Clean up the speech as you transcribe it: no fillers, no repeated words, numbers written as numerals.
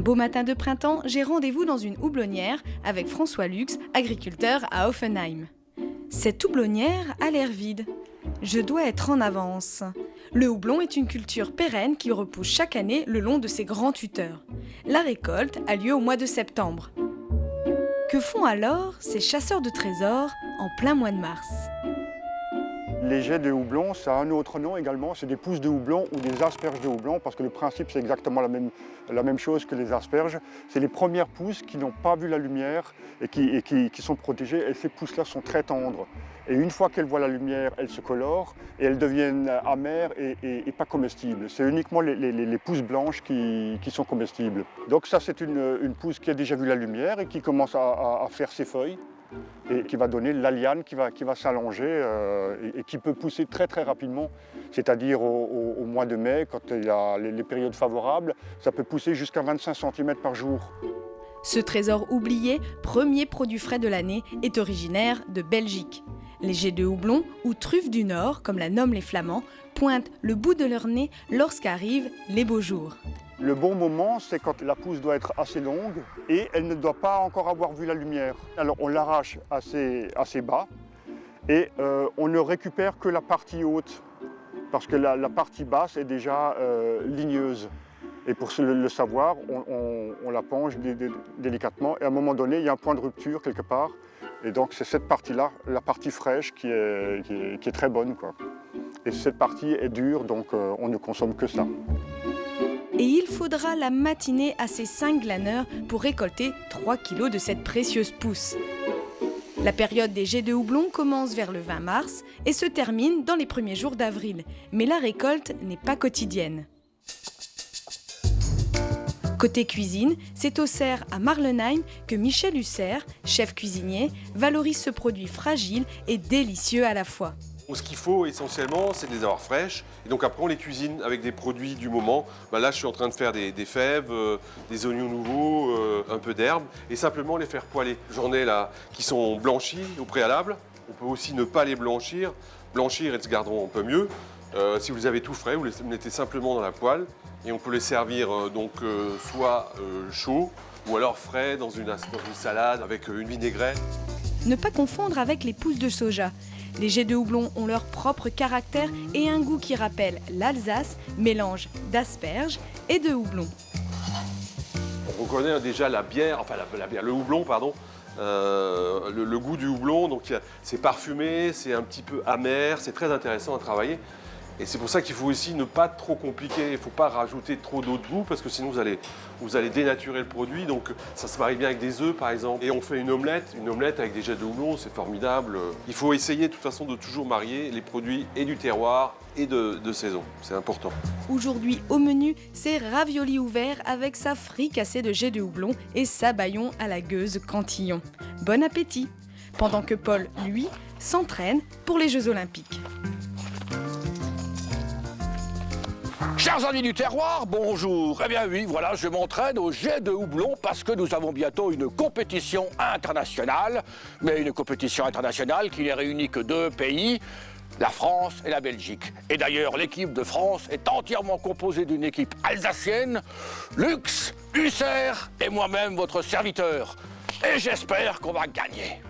beau matin de printemps, j'ai rendez-vous dans une houblonnière avec François Lux, agriculteur à Offenheim. Cette houblonnière a l'air vide. Je dois être en avance. Le houblon est une culture pérenne qui repousse chaque année le long de ses grands tuteurs. La récolte a lieu au mois de septembre. Que font alors ces chasseurs de trésors en plein mois de mars ? Les jets de houblon, ça a un autre nom également, c'est des pousses de houblon ou des asperges de houblon, parce que le principe c'est exactement la même chose que les asperges. C'est les premières pousses qui n'ont pas vu la lumière et qui sont protégées, et ces pousses-là sont très tendres. Et une fois qu'elles voient la lumière, elles se colorent et elles deviennent amères et pas comestibles. C'est uniquement les pousses blanches qui sont comestibles. Donc ça c'est une pousse qui a déjà vu la lumière et qui commence à faire ses feuilles, et qui va donner la liane qui va s'allonger et qui peut pousser très très rapidement, c'est-à-dire au mois de mai, quand il y a les périodes favorables, ça peut pousser jusqu'à 25 cm par jour. Ce trésor oublié, premier produit frais de l'année, est originaire de Belgique. Les jets de houblon, ou truffes du Nord, comme la nomment les Flamands, pointent le bout de leur nez lorsqu'arrivent les beaux jours. Le bon moment, c'est quand la pousse doit être assez longue et elle ne doit pas encore avoir vu la lumière. Alors on l'arrache assez bas et on ne récupère que la partie haute parce que la partie basse est déjà ligneuse. Et pour le savoir, on la penche délicatement et à un moment donné, il y a un point de rupture quelque part. Et donc c'est cette partie-là, la partie fraîche, qui est très bonne, quoi. Et cette partie est dure, donc on ne consomme que ça. Et il faudra la matinée à ces 5 glaneurs pour récolter 3 kilos de cette précieuse pousse. La période des jets de houblon commence vers le 20 mars et se termine dans les premiers jours d'avril. Mais la récolte n'est pas quotidienne. Côté cuisine, c'est au Cerf à Marlenheim que Michel Husser, chef cuisinier, valorise ce produit fragile et délicieux à la fois. Ce qu'il faut essentiellement, c'est de les avoir fraîches. Et donc après, on les cuisine avec des produits du moment. Là, je suis en train de faire des fèves, des oignons nouveaux, un peu d'herbe, et simplement les faire poêler. J'en ai là qui sont blanchis au préalable. On peut aussi ne pas les blanchir. Blanchir, elles se garderont un peu mieux. Si vous les avez tout frais, vous les mettez simplement dans la poêle. Et on peut les servir soit chaud, ou alors frais dans une salade avec une vinaigrette. Ne pas confondre avec les pousses de soja. Les jets de houblon ont leur propre caractère et un goût qui rappelle l'Alsace, mélange d'asperges et de houblon. On reconnaît déjà la bière, enfin le houblon, pardon, le goût du houblon. Donc c'est parfumé, c'est un petit peu amer, c'est très intéressant à travailler. Et c'est pour ça qu'il faut aussi ne pas trop compliquer, il ne faut pas rajouter trop d'eau de goût parce que sinon vous allez dénaturer le produit. Donc ça se marie bien avec des œufs par exemple. Et on fait une omelette avec des jets de houblon, c'est formidable. Il faut essayer de toute façon de toujours marier les produits et du terroir et de saison, c'est important. Aujourd'hui au menu, c'est ravioli ouvert avec sa fricassée de jets de houblon et sa bâillon à la gueuse Cantillon. Bon appétit! Pendant que Paul, lui, s'entraîne pour les Jeux Olympiques. Chers amis du terroir, bonjour. Eh bien oui, voilà, je m'entraîne au jet de houblon parce que nous avons bientôt une compétition internationale. Mais une compétition internationale qui n'est réunie que 2 pays, la France et la Belgique. Et d'ailleurs, l'équipe de France est entièrement composée d'une équipe alsacienne, Lux, Husser et moi-même, votre serviteur. Et j'espère qu'on va gagner.